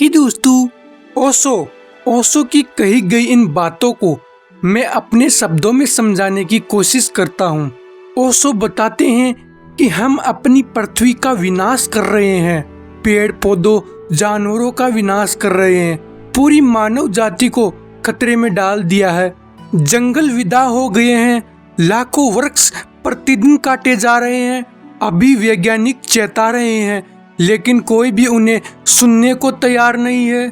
कि दोस्तों ओशो ओशो की कही गई इन बातों को मैं अपने शब्दों में समझाने की कोशिश करता हूँ। ओशो बताते हैं कि हम अपनी पृथ्वी का विनाश कर रहे हैं, पेड़ पौधों जानवरों का विनाश कर रहे हैं, पूरी मानव जाति को खतरे में डाल दिया है। जंगल विदा हो गए हैं, लाखों वृक्ष प्रतिदिन काटे जा रहे हैं। अभी वैज्ञानिक चेता रहे हैं, लेकिन कोई भी उन्हें सुनने को तैयार नहीं है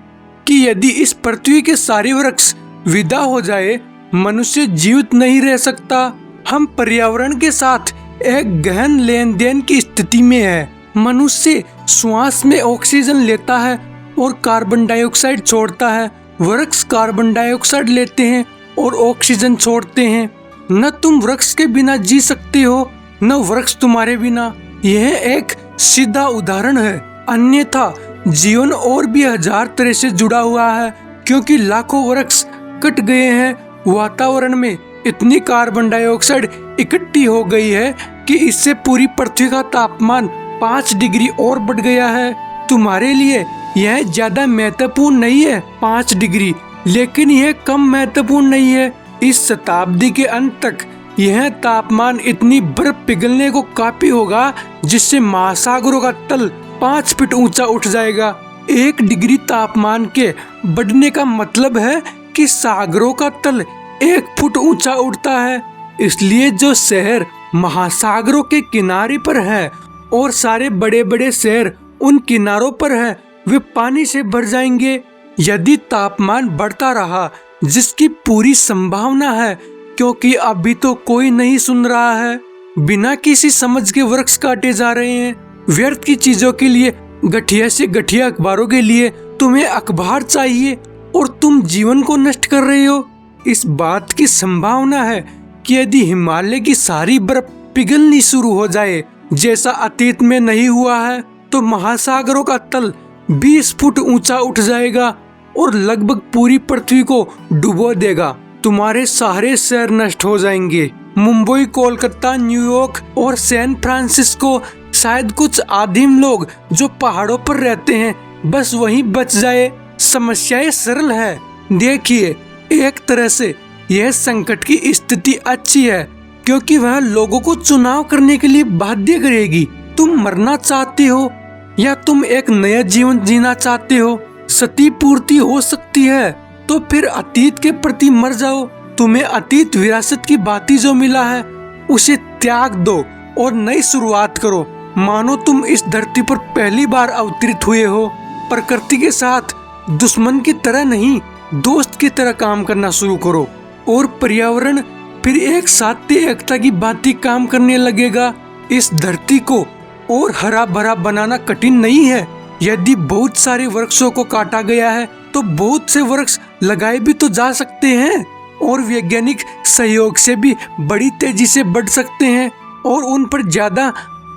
कि यदि इस पृथ्वी के सारे वृक्ष विदा हो जाए, मनुष्य जीवित नहीं रह सकता। हम पर्यावरण के साथ एक गहन लेन देन की स्थिति में है। मनुष्य श्वास में ऑक्सीजन लेता है और कार्बन डाइऑक्साइड छोड़ता है। वृक्ष कार्बन डाइऑक्साइड लेते हैं और ऑक्सीजन छोड़ते हैं। न तुम वृक्ष के बिना जी सकते हो, न वृक्ष तुम्हारे बिना। यह एक सीधा उदाहरण है। अन्यथा जीवन और भी हजार तरह से जुड़ा हुआ है, क्योंकि लाखों वृक्ष कट गए हैं। वातावरण में इतनी कार्बन डाइऑक्साइड इकट्ठी हो गई है कि इससे पूरी पृथ्वी का तापमान 5 डिग्री और बढ़ गया है। तुम्हारे लिए यह ज्यादा महत्वपूर्ण नहीं है 5 डिग्री, लेकिन यह कम महत्वपूर्ण नहीं है। इस शताब्दी के अंत तक यह तापमान इतनी बर्फ पिघलने को काफी होगा जिससे महासागरों का तल 5 फीट ऊंचा उठ जाएगा। 1 डिग्री तापमान के बढ़ने का मतलब है कि सागरों का तल 1 फुट ऊंचा उठता है। इसलिए जो शहर महासागरों के किनारे पर है और सारे बड़े बड़े शहर उन किनारों पर है, वे पानी से भर जाएंगे। यदि तापमान बढ़ता रहा, जिसकी पूरी संभावना है, क्योंकि अभी तो कोई नहीं सुन रहा है, बिना किसी समझ के वृक्ष काटे जा रहे हैं। व्यर्थ की चीजों के लिए, गठिया से गठिया अखबारों के लिए तुम्हें अखबार चाहिए और तुम जीवन को नष्ट कर रहे हो। इस बात की संभावना है कि यदि हिमालय की सारी बर्फ पिघलनी शुरू हो जाए, जैसा अतीत में नहीं हुआ है, तो महासागरों का तल 20 फुट ऊंचा उठ जाएगा और लगभग पूरी पृथ्वी को डुबो देगा। तुम्हारे सारे शहर नष्ट हो जाएंगे। मुंबई, कोलकाता, न्यूयॉर्क और सैन फ्रांसिस्को, शायद कुछ आदिम लोग जो पहाड़ों पर रहते हैं, बस वहीं बच जाए। समस्याएं सरल है। देखिए, एक तरह से यह संकट की स्थिति अच्छी है, क्योंकि वह लोगों को चुनाव करने के लिए बाध्य करेगी। तुम मरना चाहते हो या तुम एक नया जीवन जीना चाहते हो? सती पूर्ति हो सकती है तो फिर अतीत के प्रति मर जाओ। तुम्हें अतीत विरासत की बाती जो मिला है, उसे त्याग दो और नई शुरुआत करो। मानो तुम इस धरती पर पहली बार अवतरित हुए हो। प्रकृति के साथ दुश्मन की तरह नहीं, दोस्त की तरह काम करना शुरू करो और पर्यावरण फिर एक साथ एकता की बाती काम करने लगेगा। इस धरती को और हरा भरा बनाना कठिन नहीं है। यदि बहुत सारे वृक्षों को काटा गया है, तो बहुत से वृक्ष लगाए भी तो जा सकते हैं और वैज्ञानिक सहयोग से भी बड़ी तेजी से बढ़ सकते हैं और उन पर ज्यादा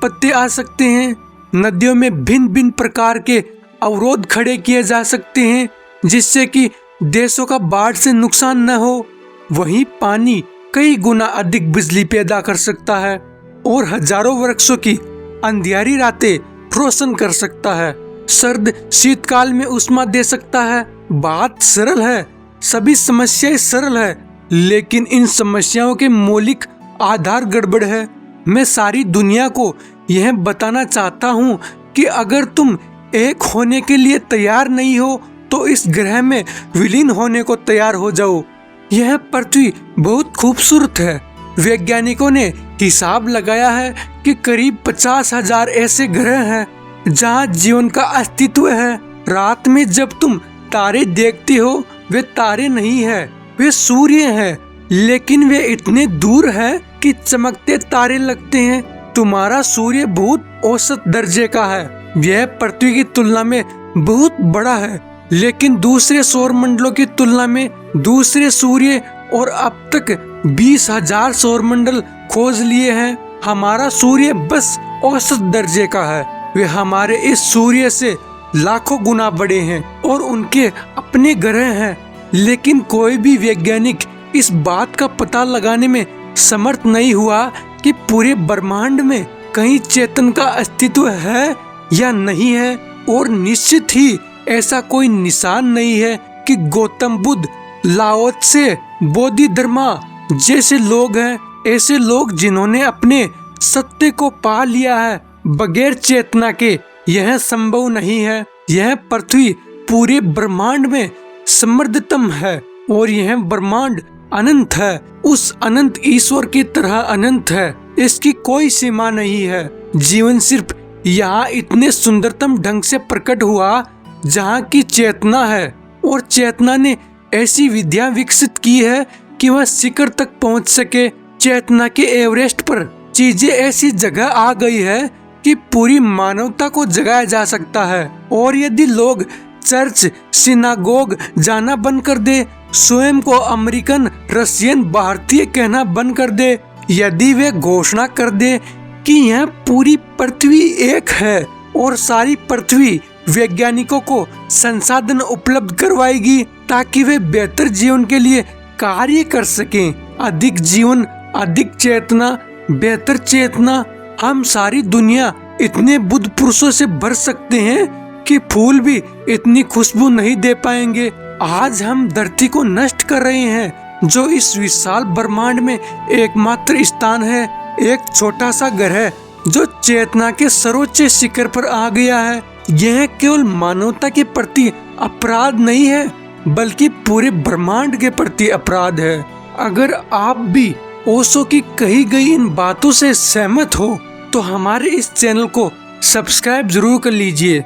पत्ते आ सकते हैं। नदियों में भिन्न भिन्न प्रकार के अवरोध खड़े किए जा सकते हैं, जिससे कि देशों का बाढ़ से नुकसान न हो। वहीं पानी कई गुना अधिक बिजली पैदा कर सकता है और हजारों वृक्षों की अंधियारी रातें रोशन कर सकता है। सर्द शीतकाल में उष्मा दे सकता है। बात सरल है, सभी समस्याएं सरल है, लेकिन इन समस्याओं के मौलिक आधार गड़बड़ है। मैं सारी दुनिया को यह बताना चाहता हूँ कि अगर तुम एक होने के लिए तैयार नहीं हो, तो इस ग्रह में विलीन होने को तैयार हो जाओ। यह पृथ्वी बहुत खूबसूरत है। वैज्ञानिकों ने हिसाब लगाया है कि करीब 50,000 ऐसे ग्रह हैं जहाँ जीवन का अस्तित्व है। रात में जब तुम तारे देखते हो, वे तारे नहीं है, वे सूर्य हैं, लेकिन वे इतने दूर है कि चमकते तारे लगते हैं। तुम्हारा सूर्य बहुत औसत दर्जे का है। यह पृथ्वी की तुलना में बहुत बड़ा है, लेकिन दूसरे सौर मंडलों की तुलना में दूसरे सूर्य और अब तक 20,000 सौर मंडल खोज लिए हैं। हमारा सूर्य बस औसत दर्जे का है। वे हमारे इस सूर्य से लाखों गुना बड़े हैं और उनके अपने ग्रह हैं, लेकिन कोई भी वैज्ञानिक इस बात का पता लगाने में समर्थ नहीं हुआ कि पूरे ब्रह्मांड में कहीं चेतन का अस्तित्व है या नहीं है। और निश्चित ही ऐसा कोई निशान नहीं है कि गौतम बुद्ध, लाओ त्से, बोधिधर्मा जैसे लोग हैं। ऐसे लोग जिन्होंने अपने सत्य को पा लिया है बगैर चेतना के, यह संभव नहीं है। यह पृथ्वी पूरे ब्रह्मांड में समृद्धतम है और यह ब्रह्मांड अनंत है। उस अनंत ईश्वर की तरह अनंत है, इसकी कोई सीमा नहीं है। जीवन सिर्फ यहाँ इतने सुंदरतम ढंग से प्रकट हुआ जहाँ की चेतना है, और चेतना ने ऐसी विद्या विकसित की है कि वह शिखर तक पहुँच सके। चेतना के एवरेस्ट पर चीजें ऐसी जगह आ गई है कि पूरी मानवता को जगाया जा सकता है। और यदि लोग चर्च, सिनागोग जाना बंद कर दे, स्वयं को अमेरिकन, रशियन, भारतीय कहना बंद कर दे, यदि वे घोषणा कर दे कि यह पूरी पृथ्वी एक है और सारी पृथ्वी वैज्ञानिकों को संसाधन उपलब्ध करवाएगी ताकि वे बेहतर जीवन के लिए कार्य कर सकें, अधिक जीवन, अधिक चेतना, बेहतर चेतना, हम सारी दुनिया इतने बुद्ध पुरुषों से भर सकते हैं कि फूल भी इतनी खुशबू नहीं दे पाएंगे। आज हम धरती को नष्ट कर रहे हैं जो इस विशाल ब्रह्मांड में एकमात्र स्थान है, एक छोटा सा घर है जो चेतना के सर्वोच्च शिखर पर आ गया है। यह केवल मानवता के प्रति अपराध नहीं है बल्कि पूरे ब्रह्मांड के प्रति अपराध है। अगर आप भी ओशो की कही गई इन बातों से सहमत हो तो हमारे इस चैनल को सब्सक्राइब जरूर कर लीजिए।